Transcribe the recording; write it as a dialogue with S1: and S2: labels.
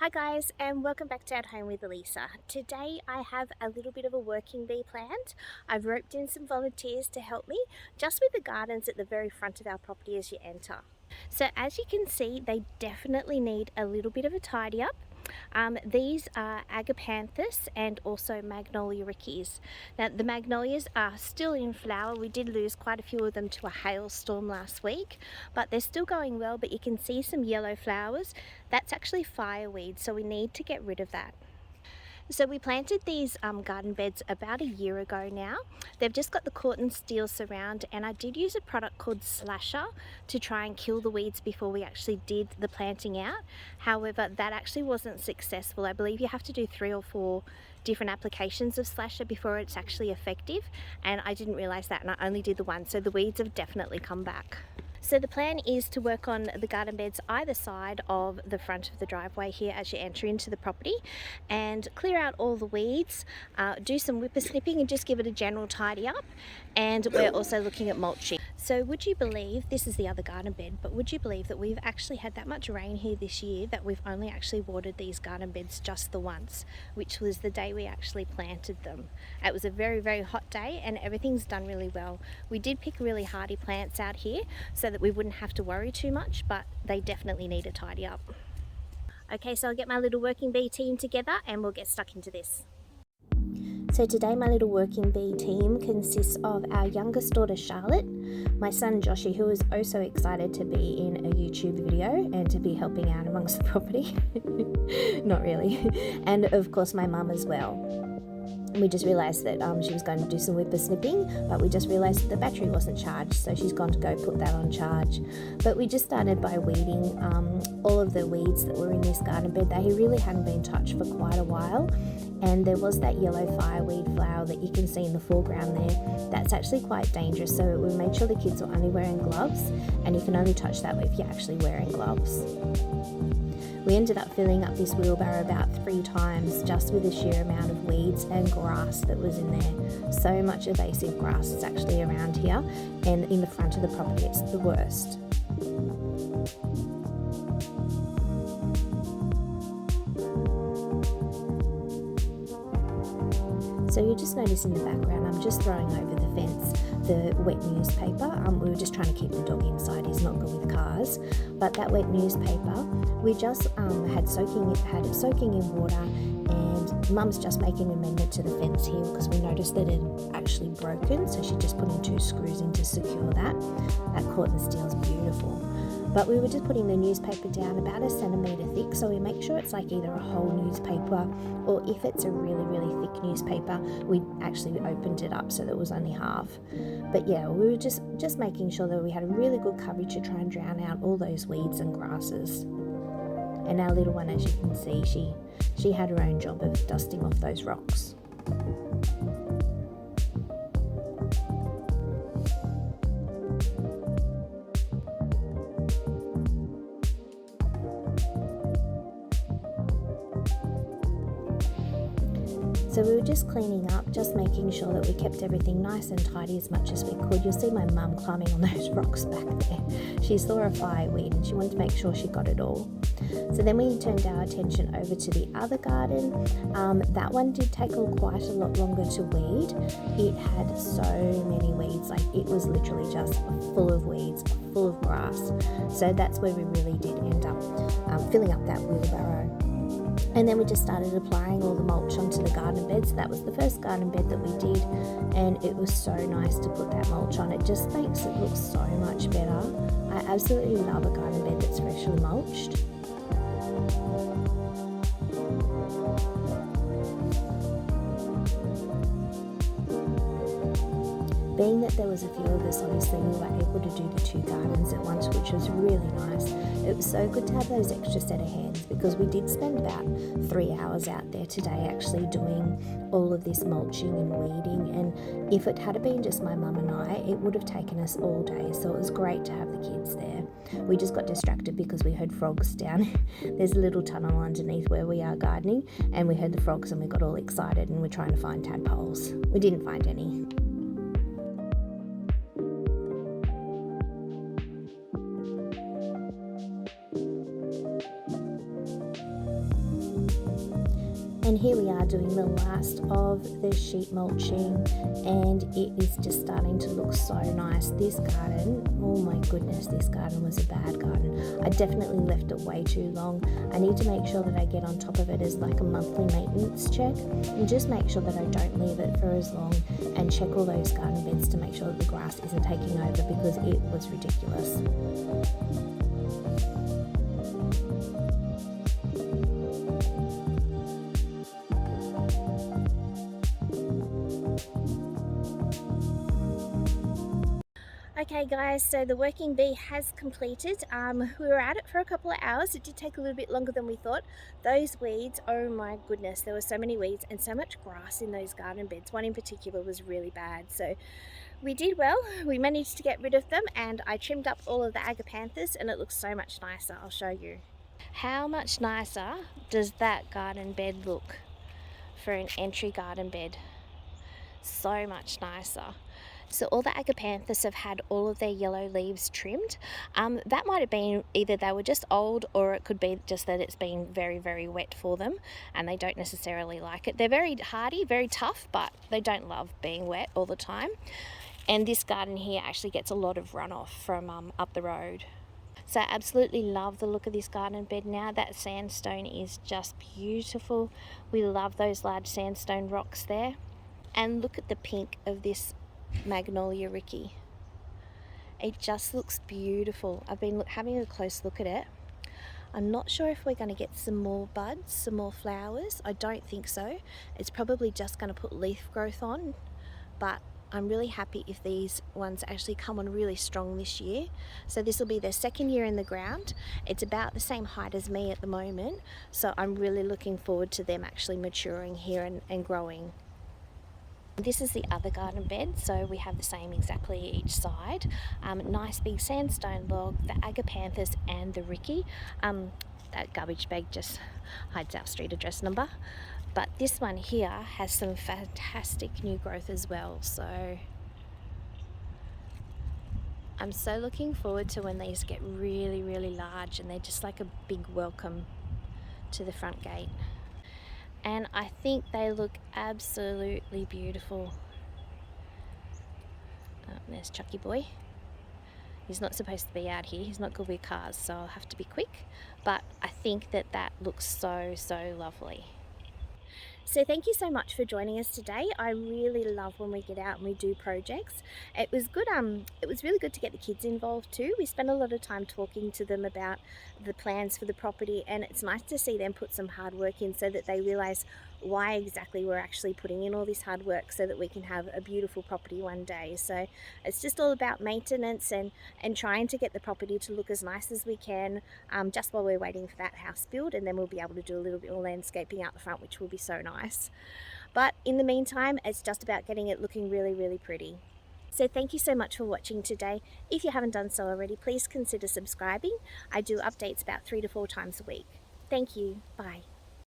S1: Hi guys, and welcome back to At Home with Elisa. Today I have a little bit of a working bee planned. I've roped in some volunteers to help me just with the gardens at the very front of our property as you enter. So as you can see, they definitely need a little bit of a tidy up. These are agapanthus and also magnolia rickeys. Now the magnolias are still in flower. We did lose quite a few of them to a hailstorm last week, but they're still going well. But you can see some yellow flowers. That's actually fireweed, so we need to get rid of that. So we planted these garden beds about a year ago now. They've just got the corten steel surround, and I did use a product called Slasher to try and kill the weeds before we actually did the planting out. However, that actually wasn't successful. I believe you have to do 3 or 4 different applications of Slasher before it's actually effective, and I didn't realize that, and I only did the one, so the weeds have definitely come back. So the plan is to work on the garden beds either side of the front of the driveway here as you enter into the property, and clear out all the weeds, do some whipper snipping and just give it a general tidy up. And we're also looking at mulching. So would you believe, this is the other garden bed, but would you believe that we've actually had that much rain here this year that we've only actually watered these garden beds just the once, which was the day we actually planted them. It was a very hot day and everything's done really well. We did pick really hardy plants out here so that we wouldn't have to worry too much, but they definitely need a tidy up. Okay, so I'll get my little working bee team together and we'll get stuck into this. So today my little working bee team consists of our youngest daughter Charlotte, my son Joshy, who is also excited to be in a YouTube video and to be helping out amongst the property. Not really. And of course my mum as well. We just realised that she was going to do some whipper snipping, but we just realised that the battery wasn't charged, so she's gone to go put that on charge. But we just started by weeding all of the weeds that were in this garden bed. They really hadn't been touched for quite a while, and there was that yellow fireweed flower that you can see in the foreground there. That's actually quite dangerous, so we made sure the kids were only wearing gloves, and you can only touch that if you're actually wearing gloves. We ended up filling up this wheelbarrow about 3 times just with the sheer amount of weeds and grass that was in there. So much invasive grass is actually around here, and in the front of the property it's the worst. So you just notice in the background I'm just throwing over the fence the wet newspaper. We were just trying to keep the dog inside, he's not good with cars. But that wet newspaper, we just had it soaking in water, and Mum's just making an amendment to the fence here because we noticed that it had actually broken, so she just put in 2 screws in to secure that. That corten steel is beautiful. But we were just putting the newspaper down about 1 centimetre thick, so we make sure it's like either a whole newspaper, or if it's a really thick newspaper, we actually opened it up so that it was only half. But yeah, we were just making sure that we had a really good coverage to try and drown out all those weeds and grasses. And our little one, as you can see, she had her own job of dusting off those rocks. So we were just cleaning up, just making sure that we kept everything nice and tidy as much as we could. You'll see my mum climbing on those rocks back there. She saw a fireweed and she wanted to make sure she got it all. So then we turned our attention over to the other garden. That one did take quite a lot longer to weed. It had so many weeds, like it was literally just full of weeds, full of grass. So that's where we really did end up filling up that wheelbarrow. And then we just started applying all the mulch onto the garden beds. That was the first garden bed that we did, and it was so nice to put that mulch on. It just makes it look so much better. I absolutely love a garden bed that's freshly mulched. Being that there was a few of us, obviously we were able to do the 2 gardens at once, which was really nice. It was so good to have those extra set of hands because we did spend about 3 hours out there today actually doing all of this mulching and weeding, and if it had been just my mum and I, it would have taken us all day, so it was great to have the kids there. We just got distracted because we heard frogs down. There's a little tunnel underneath where we are gardening, and we heard the frogs and we got all excited and we're trying to find tadpoles. We didn't find any. And here we are doing the last of the sheet mulching, and it is just starting to look so nice. This garden, oh my goodness, this garden was a bad garden. I definitely left it way too long. I need to make sure that I get on top of it as like a monthly maintenance check, and just make sure that I don't leave it for as long, and check all those garden beds to make sure that the grass isn't taking over, because it was ridiculous. Okay guys, so the working bee has completed. We were at it for a couple of hours. It did take a little bit longer than we thought. Those weeds, oh my goodness, there were so many weeds and so much grass in those garden beds. One in particular was really bad. So we did well. We managed to get rid of them, and I trimmed up all of the agapanthus, and it looks so much nicer. I'll show you. How much nicer does that garden bed look for an entry garden bed? So much nicer. So all the agapanthus have had all of their yellow leaves trimmed. That might have been either they were just old, or it could be just that it's been very, very wet for them and they don't necessarily like it. They're very hardy, very tough, but they don't love being wet all the time. And this garden here actually gets a lot of runoff from up the road. So I absolutely love the look of this garden bed now. That sandstone is just beautiful. We love those large sandstone rocks there. And look at the pink of this magnolia Ricky. It just looks beautiful. I've been having a close look at it. I'm not sure if we're going to get some more buds, some more flowers. I don't think so. It's probably just going to put leaf growth on, but I'm really happy if these ones actually come on really strong this year. So this will be their second year in the ground. It's about the same height as me at the moment, so I'm really looking forward to them actually maturing here and growing. This is the other garden bed, so we have the same exactly each side. Nice big sandstone log, the agapanthus and the Ricky. That garbage bag just hides our street address number. But this one here has some fantastic new growth as well, so I'm so looking forward to when these get really, really large and they're just like a big welcome to the front gate. And I think they look absolutely beautiful. Oh, there's Chucky boy. He's not supposed to be out here. He's not good with cars, so I'll have to be quick. But I think that that looks so, so lovely. So thank you so much for joining us today. I really love when we get out and we do projects. It was good. It was really good to get the kids involved too. We spent a lot of time talking to them about the plans for the property, and it's nice to see them put some hard work in so that they realize why exactly we're actually putting in all this hard work so that we can have a beautiful property one day. So it's just all about maintenance and trying to get the property to look as nice as we can, just while we're waiting for that house build, and then we'll be able to do a little bit of landscaping out the front, which will be so nice. But in the meantime, it's just about getting it looking really, really pretty. So thank you so much for watching today. If you haven't done so already, please consider subscribing. I do updates about 3 to 4 times a week. Thank you. Bye.